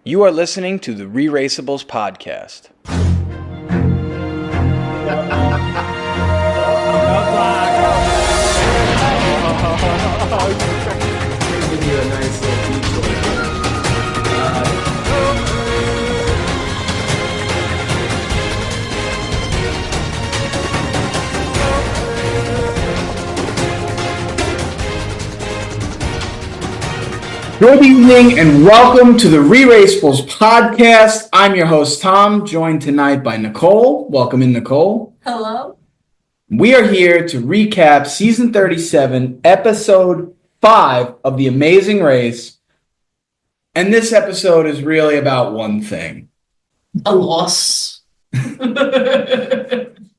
You are listening to the ReRACEables Podcast. Give you a nice little detour. Good evening and welcome to the ReRACEables Podcast. I'm your host, Tom, joined tonight by Nicole. Welcome in, Nicole. Hello. We are here to recap Season 37, Episode 5 of The Amazing Race. And this episode is really about one thing. A loss. What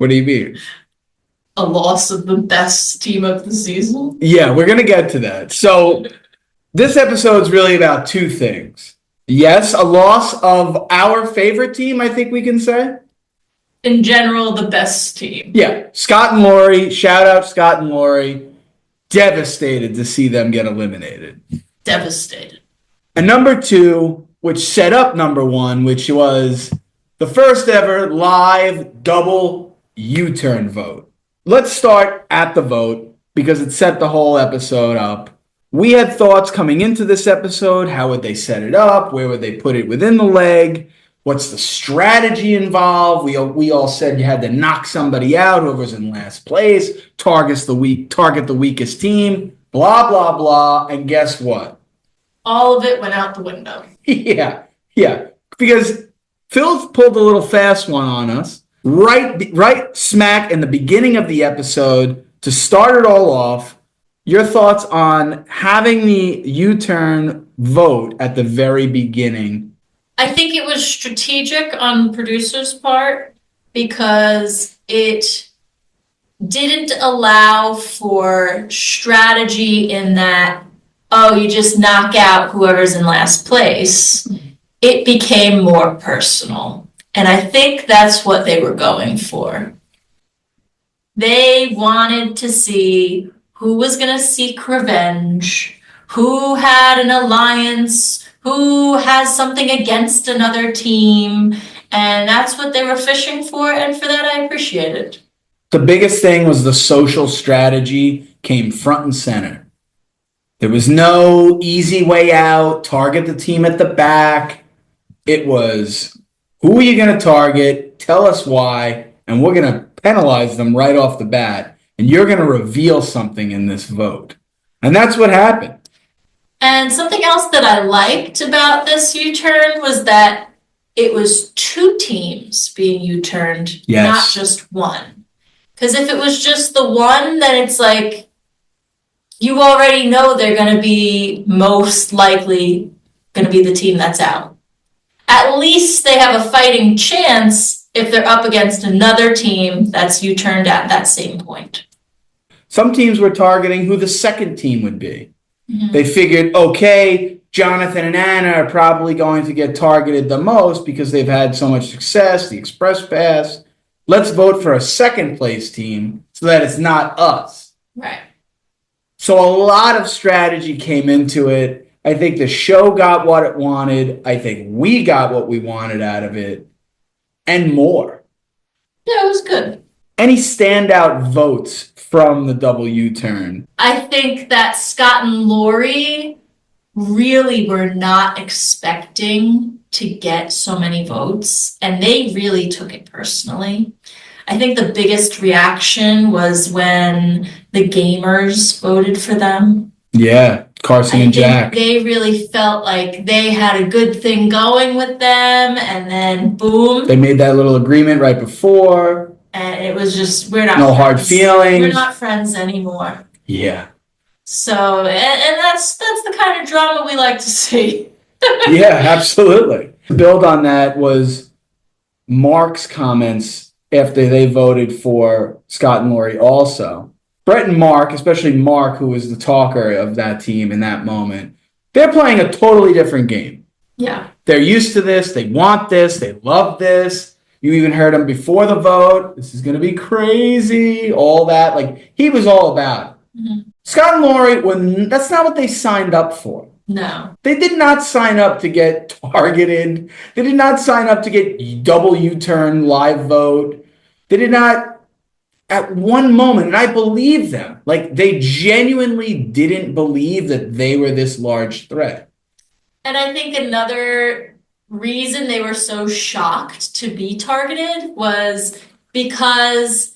do you mean? A loss of the best team of the season. Yeah, we're going to get to that. So this episode is really about two things. Yes, a loss of our favorite team, I think we can say. In general, the best team. Yeah, Scott and Lori, shout out Scott and Lori. Devastated to see them get eliminated. Devastated. And number two, which set up number one, which was the first ever live double U-turn vote. Let's start at the vote because it set the whole episode up. We had thoughts coming into this episode. How would they set it up? Where would they put it within the leg? What's the strategy involved? We all said you had to knock somebody out, whoever's in last place, target the weakest team, blah, blah, blah. And guess what? All of it went out the window. Yeah. Because Phil pulled a little fast one on us, right smack in the beginning of the episode to start it all off. Your thoughts on having the U-turn vote at the very beginning? I think it was strategic on the producer's part because it didn't allow for strategy in that, you just knock out whoever's in last place. It became more personal. And I think that's what they were going for. They wanted to see who was going to seek revenge, who had an alliance, who has something against another team. And that's what they were fishing for. And for that, I appreciate it. The biggest thing was the social strategy came front and center. There was no easy way out, target the team at the back. It was, who are you going to target? Tell us why. And we're going to penalize them right off the bat. And you're going to reveal something in this vote. And that's what happened. And something else that I liked about this U-turn was that it was two teams being U-turned, Yes. Not just one. Because if it was just the one, then it's like, you already know they're going to be most likely going to be the team that's out. At least they have a fighting chance if they're up against another team that's U-turned at that same point. Some teams were targeting who the second team would be. Mm-hmm. They figured, okay, Jonathan and Anna are probably going to get targeted the most because they've had so much success, the Express Pass. Let's vote for a second place team so that it's not us. Right. So a lot of strategy came into it. I think the show got what it wanted. I think we got what we wanted out of it and more. Yeah, it was good. Any standout votes from the double U-turn? I think that Scott and Lori really were not expecting to get so many votes, and they really took it personally. I think the biggest reaction was when the gamers voted for them. Yeah, Carson and Jack. They really felt like they had a good thing going with them, and then boom. They made that little agreement right before. And it was just, we're not No friends. hard feelings. We're not friends anymore. Yeah. So, and that's the kind of drama we like to see. Yeah, absolutely. To build on that was Mark's comments after they voted for Scott and Lori also. Brett and Mark, especially Mark, who was the talker of that team in that moment, they're playing a totally different game. Yeah. They're used to this. They want this. They love this. You even heard him before the vote. This is going to be crazy. All that. Like, he was all about it. Mm-hmm. Scott and Lori, that's not what they signed up for. No. They did not sign up to get targeted. They did not sign up to get double U-turn live vote. They did not at one moment, and I believe them. Like, they genuinely didn't believe that they were this large threat. And I think another reason they were so shocked to be targeted was because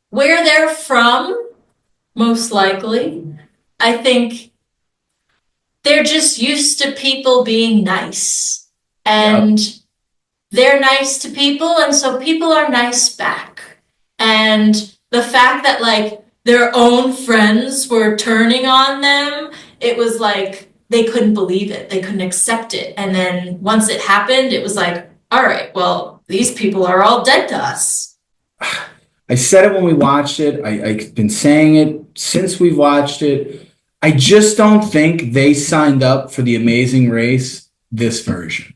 where they're from, most likely, I think they're just used to people being nice. And they're nice to people, and so people are nice back. And the fact that like their own friends were turning on them, it was like they couldn't believe it. They couldn't accept it. And then once it happened, it was like, all right, well, these people are all dead to us. I said it when we watched it. I've been saying it since we've watched it. I just don't think they signed up for the Amazing Race this version.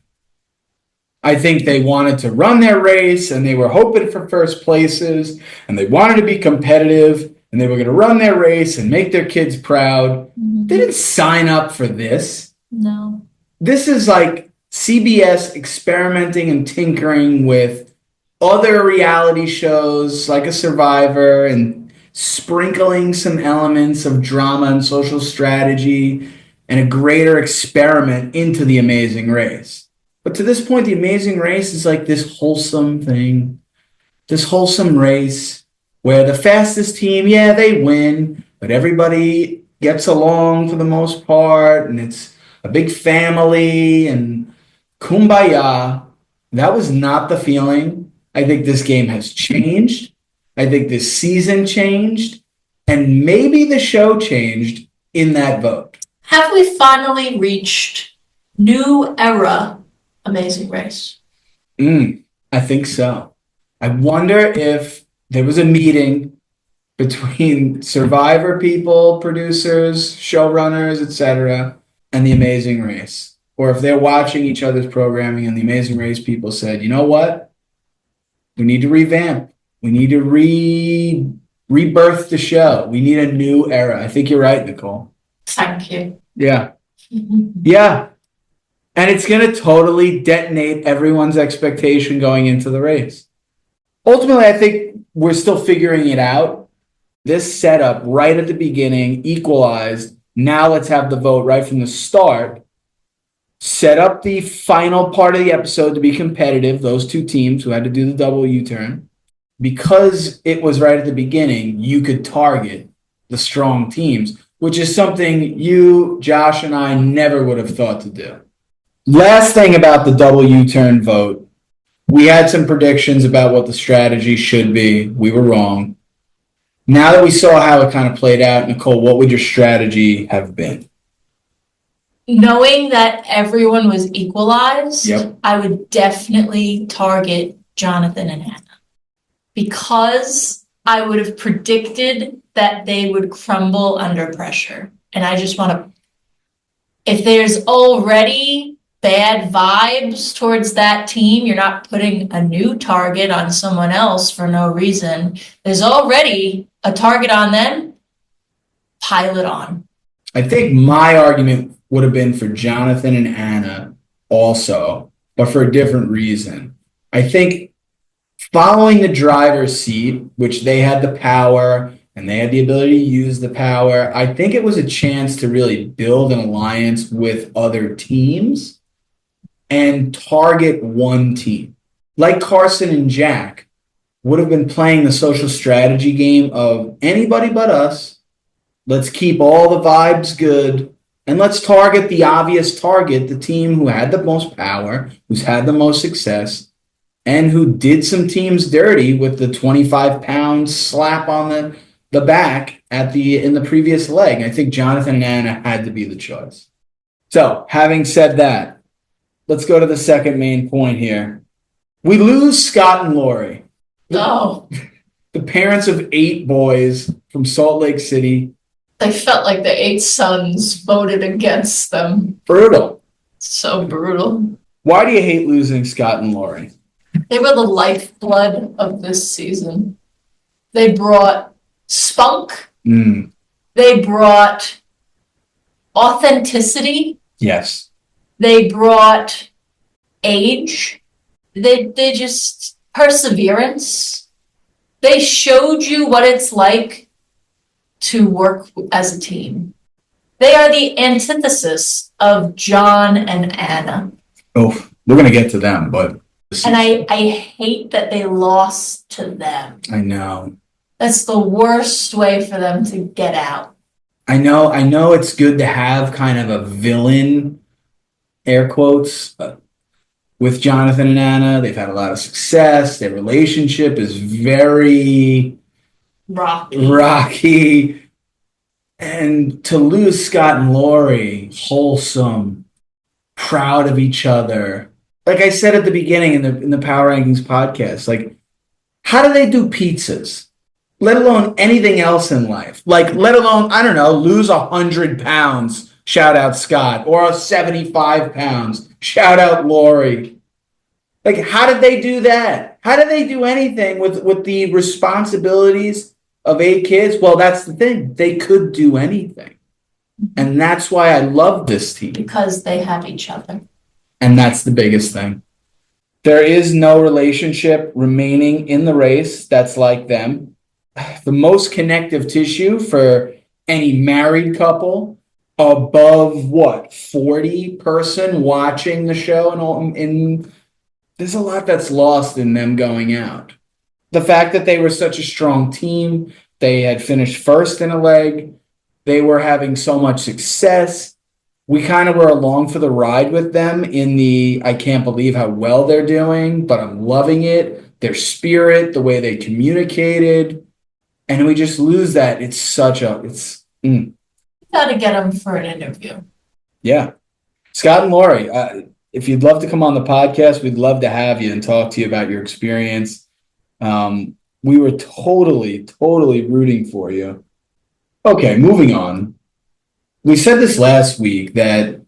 I think they wanted to run their race and they were hoping for first places and they wanted to be competitive and they were going to run their race and make their kids proud. They didn't sign up for this. No. This is like CBS experimenting and tinkering with other reality shows like a Survivor and sprinkling some elements of drama and social strategy and a greater experiment into the Amazing Race. But to this point, the Amazing Race is like this wholesome thing, this wholesome race where the fastest team, yeah, they win, but everybody gets along for the most part, and it's a big family and kumbaya. That was not the feeling. I think this game has changed. I think this season changed, and maybe the show changed in that vote. Have we finally reached new era Amazing Race? I think so. I wonder if there was a meeting between Survivor people, producers, showrunners, etc., and the Amazing Race. Or if they're watching each other's programming and the Amazing Race people said, you know what? We need to revamp. We need to rebirth the show. We need a new era. I think you're right, Nicole. Thank you. Yeah. Yeah. And it's going to totally detonate everyone's expectation going into the race. Ultimately, I think we're still figuring it out. This setup right at the beginning, equalized. Now let's have the vote right from the start. Set up the final part of the episode to be competitive, those two teams who had to do the double U-turn. Because it was right at the beginning, you could target the strong teams, which is something you, Josh, and I never would have thought to do. Last thing about the double U-turn vote, we had some predictions about what the strategy should be. We were wrong. Now that we saw how it kind of played out, Nicole, what would your strategy have been? Knowing that everyone was equalized, Yep. I would definitely target Jonathan and Hannah because I would have predicted that they would crumble under pressure. And I just want to, if there's already bad vibes towards that team, you're not putting a new target on someone else for no reason. There's already a target on them, pile it on. I think my argument would have been for Jonathan and Anna also, but for a different reason. I think following the driver's seat, which they had the power and they had the ability to use the power, I think it was a chance to really build an alliance with other teams and target one team. Like Carson and Jack would have been playing the social strategy game of anybody but us. Let's keep all the vibes good. And let's target the obvious target, the team who had the most power, who's had the most success, and who did some teams dirty with the 25-pound slap on the back in the previous leg. I think Jonathan and Anna had to be the choice. So, having said that, let's go to the second main point here. We lose Scott and Lori. Oh, The parents of 8 boys from Salt Lake City. they felt like the 8 sons voted against them. Brutal. So brutal. Why do you hate losing Scott and Lori? They were the lifeblood of this season. They brought spunk. They brought authenticity. Yes. They brought age. They just perseverance. They showed you what it's like to work as a team. They are the antithesis of John and Anna. Oh, we're going to get to them, but. And I hate that they lost to them. I know. That's the worst way for them to get out. I know it's good to have kind of a villain, air quotes, with Jonathan and Anna. They've had a lot of success. Their relationship is very rocky. And to lose Scott and Lori, wholesome, proud of each other. Like I said at the beginning in the Power Rankings podcast, like, how do they do pizzas? Let alone anything else in life. Like, let alone, I don't know, lose 100 pounds, shout out Scott, or 75 pounds, shout out Lori. Like, how did they do that? How did they do anything with the responsibilities of 8 kids? Well, that's the thing. They could do anything. And that's why I love this team. Because they have each other. And that's the biggest thing. There is no relationship remaining in the race that's like them. The most connective tissue for any married couple above 40 person watching the show, and there's a lot that's lost in them going out. The fact that they were such a strong team, they had finished first in a leg, they were having so much success. We kind of were along for the ride with them in the, I can't believe how well they're doing, but I'm loving it. Their spirit, the way they communicated, and we just lose that. It's such a, You got to get them for an interview. Yeah. Scott and Lori, if you'd love to come on the podcast, we'd love to have you and talk to you about your experience. We were totally rooting for you. Okay, moving on. We said this last week that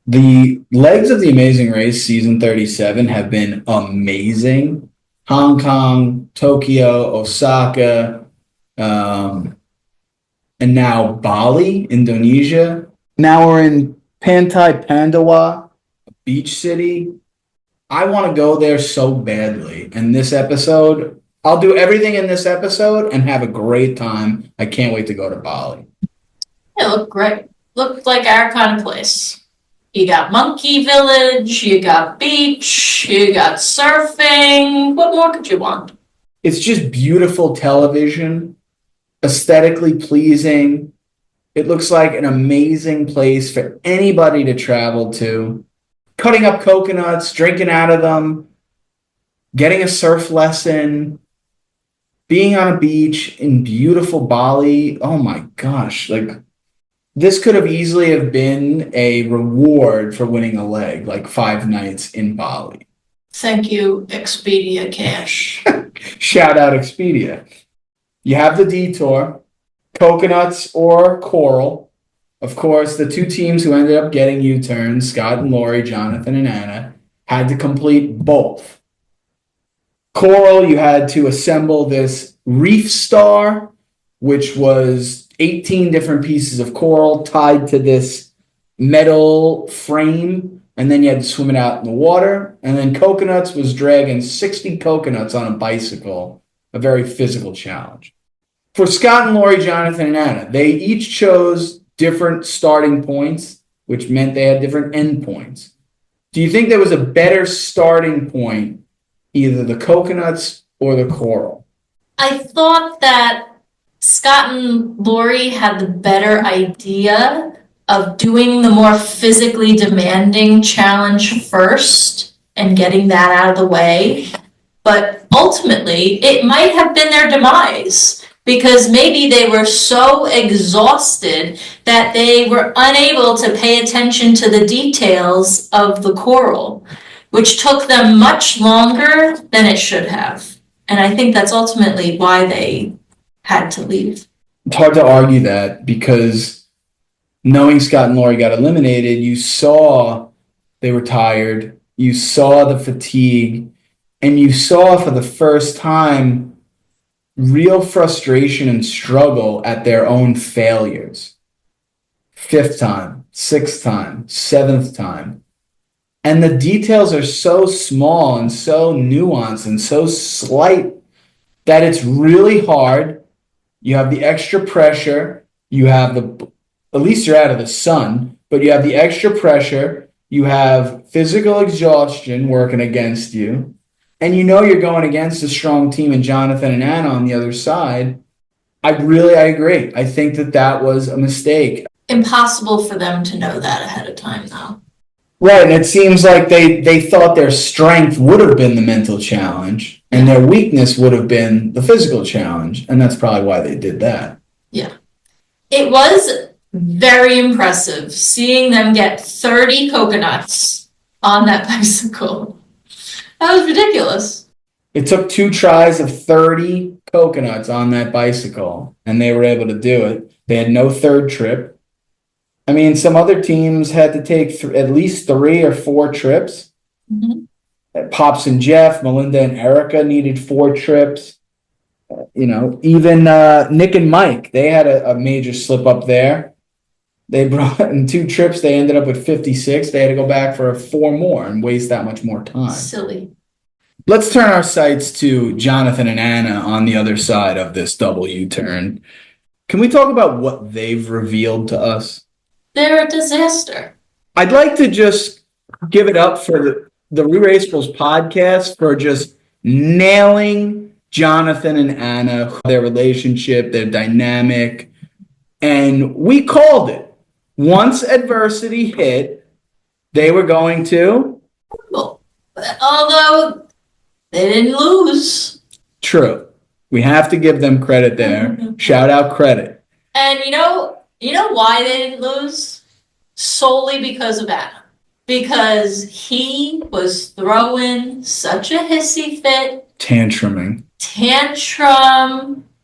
the legs of The Amazing Race season 37 have been amazing. Hong Kong, Tokyo, Osaka, and now Bali, Indonesia. Now we're in Pantai Pandawa, a beach city. I want to go there so badly. And this episode, I'll do everything in this episode and have a great time. I can't wait to go to Bali. It looked great. Looked like our kind of place. You got monkey village, you got beach, you got surfing. What more could you want? It's just beautiful television, aesthetically pleasing. It looks like an amazing place for anybody to travel to. Cutting up coconuts, drinking out of them, getting a surf lesson, being on a beach in beautiful Bali. Oh my gosh, like, this could have easily have been a reward for winning a leg, like 5 nights in Bali. Thank you, Expedia Cash. Shout out Expedia. You have the detour, coconuts or coral. Of course, the 2 teams who ended up getting U-turns, Scott and Lori, Jonathan and Anna, had to complete both. Coral, you had to assemble this reef star, which was 18 different pieces of coral tied to this metal frame, and then you had to swim it out in the water. And then coconuts was dragging 60 coconuts on a bicycle, a very physical challenge. For Scott and Lori, Jonathan and Anna, they each chose different starting points, which meant they had different end points. Do you think there was a better starting point, either the coconuts or the coral? I thought that Scott and Lori had the better idea of doing the more physically demanding challenge first and getting that out of the way. But ultimately, it might have been their demise because maybe they were so exhausted that they were unable to pay attention to the details of the coral, which took them much longer than it should have. And I think that's ultimately why they had to leave. It's hard to argue that because knowing Scott and Lori got eliminated, you saw they were tired, you saw the fatigue, and you saw for the first time real frustration and struggle at their own failures. fifth time, sixth time, seventh time. And the details are so small and so nuanced and so slight that it's really hard. You have the extra pressure. You have at least you're out of the sun, but you have the extra pressure. You have physical exhaustion working against you. And you know you're going against a strong team in Jonathan and Anna on the other side. I agree. I think that was a mistake. Impossible for them to know that ahead of time, though. Right, and it seems like they thought their strength would have been the mental challenge, and their weakness would have been the physical challenge, and that's probably why they did that. Yeah. It was very impressive seeing them get 30 coconuts on that bicycle. That was ridiculous. It took 2 tries of 30 coconuts on that bicycle, and they were able to do it. They had no third trip. I mean, some other teams had to take at least 3 or 4 trips. Mm-hmm. Pops and Jeff, Melinda and Erica needed 4 trips. Even Nick and Mike, they had a major slip up there. They brought in 2 trips. They ended up with 56. They had to go back for 4 more and waste that much more time. Silly. Let's turn our sights to Jonathan and Anna on the other side of this double U-turn. Can we talk about what they've revealed to us? They're a disaster. I'd like to just give it up for the ReRACEables podcast for just nailing Jonathan and Anna, their relationship, their dynamic. And we called it. Once adversity hit, they were going to. Although they didn't lose. True. We have to give them credit there. Shout out credit. And you know why they didn't lose? Solely because of Anna. Because he was throwing such a hissy fit. Tantrum.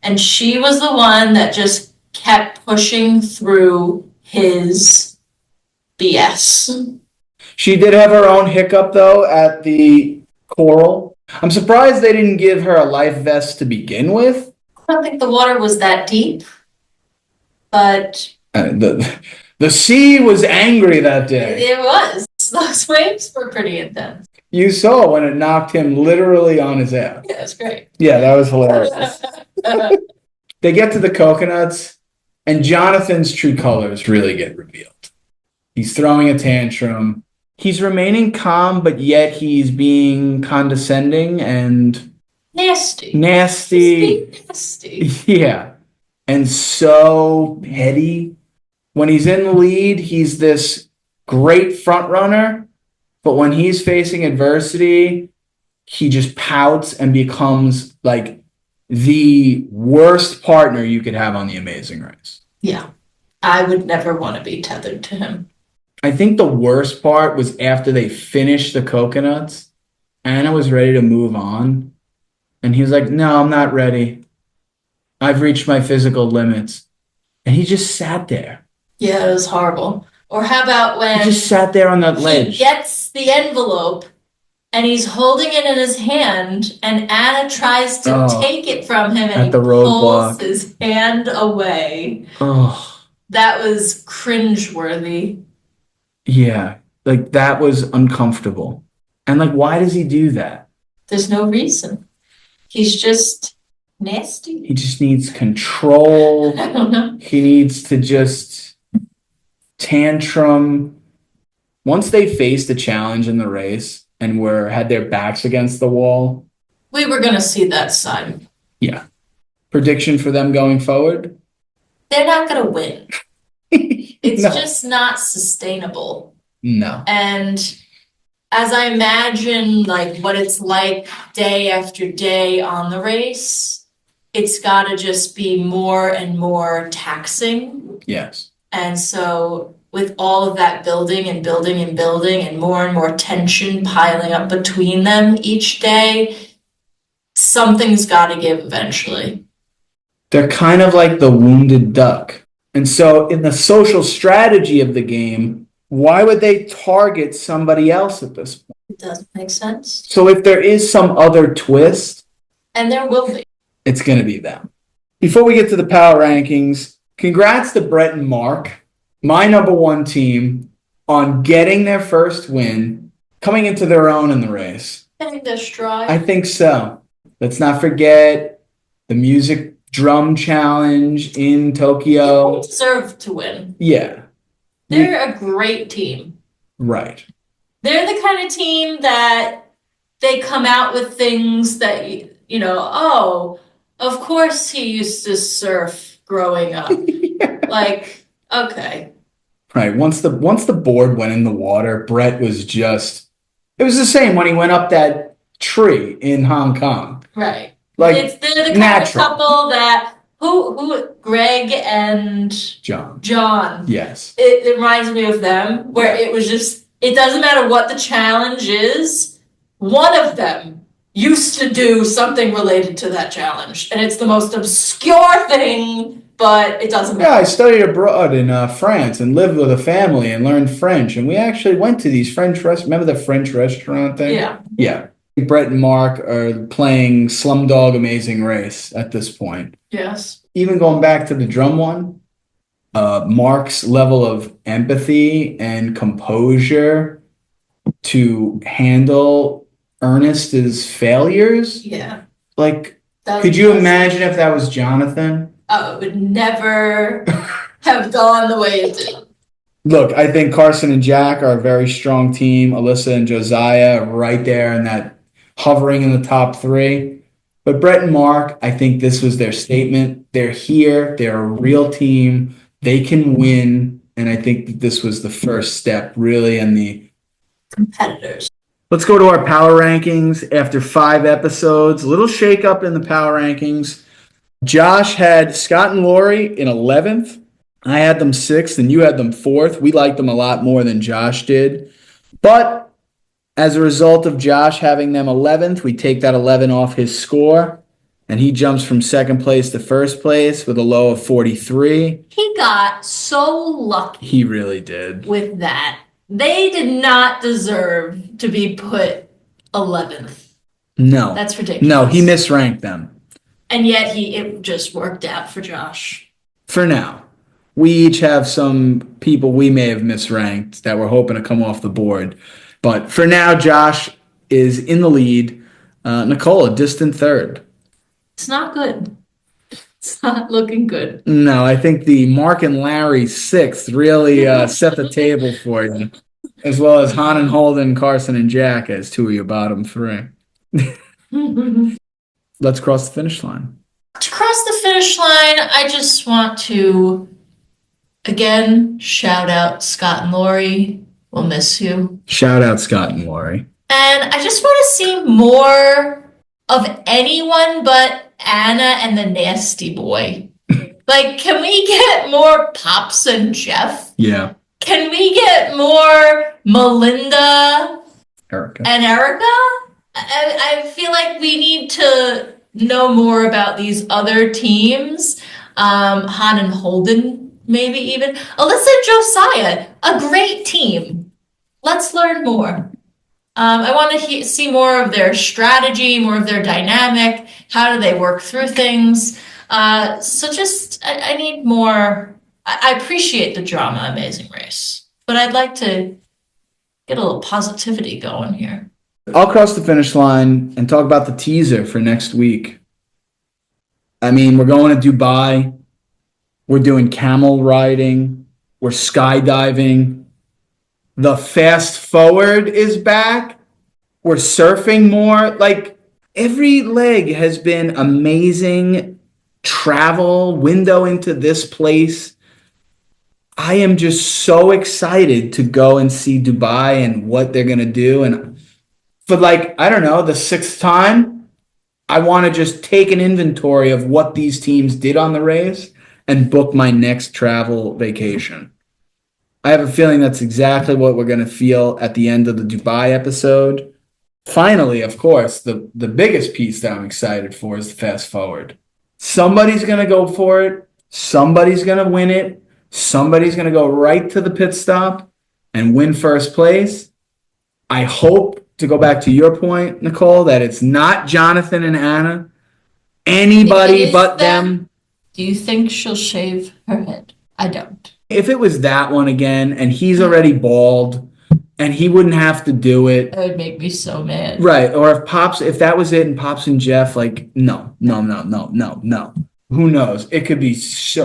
And she was the one that just kept pushing through his BS. She did have her own hiccup, though, at the choral. I'm surprised they didn't give her a life vest to begin with. I don't think the water was that deep. But the sea was angry that day. It was. Those waves were pretty intense. You saw when it knocked him literally on his ass. Yeah, it was great. Yeah, that was hilarious. They get to the coconuts, and Jonathan's true colors really get revealed. He's throwing a tantrum. He's remaining calm, but yet he's being condescending and nasty. Yeah. And so petty. When he's in the lead, he's this great front runner, but when he's facing adversity, he just pouts and becomes like the worst partner you could have on The Amazing Race. Yeah. I would never want to be tethered to him. I think the worst part was after they finished the coconuts, Anna was ready to move on, and he was like, "No, I'm not ready. I've reached my physical limits." And he just sat there. Yeah, it was horrible. Or how about when he just sat there on that ledge. He gets the envelope and he's holding it in his hand, and Anna tries to take it from him, and he pulls his hand away. Oh. That was cringeworthy. Yeah, like that was uncomfortable. And like, why does he do that? There's no reason. He's just nasty. He just needs control. I don't know. He needs to just tantrum. Once they faced a challenge in the race and had their backs against the wall, we were going to see that side. Yeah. Prediction for them going forward? They're not going to win. It's just not sustainable. No. And as I imagine like what it's like day after day on the race, it's got to just be more and more taxing. Yes. And so with all of that building and building and building and more tension piling up between them each day, something's got to give eventually. They're kind of like the wounded duck. And so in the social strategy of the game, why would they target somebody else at this point? It doesn't make sense. So if there is some other twist, and there will be, it's going to be them. Before we get to the power rankings, congrats to Brett and Mark. my number one team on getting their first win, coming into their own in the race. I think that's stride. I think so. Let's not forget the music drum challenge in Tokyo. They deserve to win. Yeah. They're a great team. Right. They're the kind of team that they come out with things that, oh, of course he used to surf growing up. Yeah. Like, okay. Right. Once the board went in the water, Brett was just, it was the same when he went up that tree in Hong Kong. Right. Like, they're the kind natural. of couple that who Greg and John. Yes. It reminds me of them, where it was just, it doesn't matter what the challenge is, one of them used to do something related to that challenge. And it's the most obscure thing, but it doesn't matter. Yeah, I studied abroad in France and lived with a family and learned French. And we actually went to these French restaurants. Remember the French restaurant thing? Yeah. Yeah. Brett and Mark are playing Slumdog Amazing Race at this point. Yes. Even going back to the drum one, Mark's level of empathy and composure to handle Ernest's failures. Yeah. Like, could you imagine if that was Jonathan? Oh, it would never have gone the way it did. Look, I think Carson and Jack are a very strong team. Alyssa and Josiah are right there in that hovering in the top three. But Brett and Mark, I think this was their statement. They're here. They're a real team. They can win. And I think that this was the first step, really, in the competitors. Let's go to our power rankings after 5 episodes. A little shakeup in the power rankings. Josh had Scott and Lori in 11th. I had them 6th, and you had them 4th. We liked them a lot more than Josh did. But as a result of Josh having them 11th, we take that 11 off his score, and he jumps from 2nd place to 1st place with a low of 43. He got so lucky. He really did. With that. They did not deserve to be put 11th. No. That's ridiculous. No, he misranked them. And yet it just worked out for Josh. For now. We each have some people we may have misranked that we're hoping to come off the board. But for now, Josh is in the lead. Nicole, a distant 3rd. It's not good. It's not looking good. No, I think the Mark and Larry 6th really set the table for you, as well as Han and Holden, Carson and Jack as 2 of your bottom 3. Let's cross the finish line. To cross the finish line, I just want to, again, shout out Scott and Lori. We'll miss you. Shout out Scott and Lori. And I just want to see more of anyone but Anna and the Nasty Boy. Like, can we get more Pops and Jeff? Yeah. Can we get more Melinda Erica. and Erica? I feel like we need to know more about these other teams. Han and Holden, maybe even. Alyssa and Josiah, a great team. Let's learn more. I want to see more of their strategy, more of their dynamic. How do they work through things? I need more. I appreciate the drama, Amazing Race, but I'd like to get a little positivity going here. I'll cross the finish line and talk about the teaser for next week. I mean, we're going to Dubai. We're doing camel riding. We're skydiving. The fast forward is back. We're surfing more. Like, every leg has been amazing. Travel, window into this place. I am just so excited to go and see Dubai and what they're going to do. And for the 6th time, I want to just take an inventory of what these teams did on the race and book my next travel vacation. I have a feeling that's exactly what we're going to feel at the end of the Dubai episode. Finally, of course, the biggest piece that I'm excited for is the fast forward. Somebody's going to go for it. Somebody's going to win it. Somebody's going to go right to the pit stop and win first place. I hope, to go back to your point, Nicole, that it's not Jonathan and Anna. Anybody but them. Do you think she'll shave her head? I don't. If it was that one again, and he's already bald, and he wouldn't have to do it. That would make me so mad. Right. Or if that was it and Pops and Jeff, like, no. Who knows? It could be,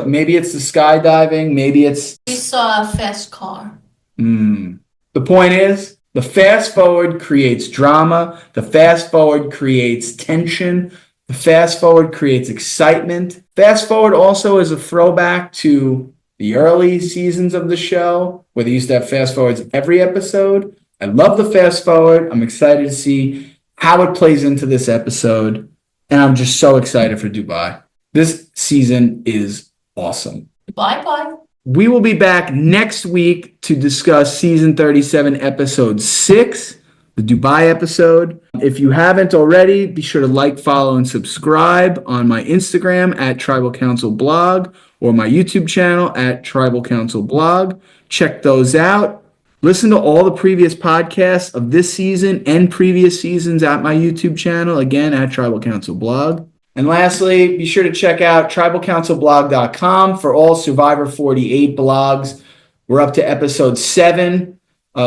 maybe it's the skydiving. Maybe it's. We saw a fast car. The point is, the fast forward creates drama. The fast forward creates tension. The fast forward creates excitement. Fast forward also is a throwback to the early seasons of the show, where they used to have fast forwards every episode. I love the fast forward. I'm excited to see how it plays into this episode. And I'm just so excited for Dubai. This season is awesome. Bye-bye. We will be back next week to discuss season 37, episode 6, the Dubai episode. If you haven't already, be sure to like, follow, and subscribe on my Instagram at Tribal Council Blog or my YouTube channel at Tribal Council Blog. Check those out. Listen to all the previous podcasts of this season and previous seasons at my YouTube channel, again, at Tribal Council Blog. And lastly, be sure to check out tribalcouncilblog.com for all Survivor 48 blogs. We're up to episode 7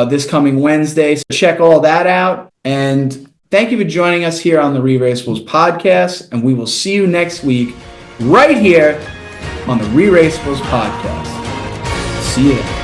this coming Wednesday. So check all that out. And thank you for joining us here on the ReRACEables Podcast. And we will see you next week right here on the ReRACEables Podcast. See you then.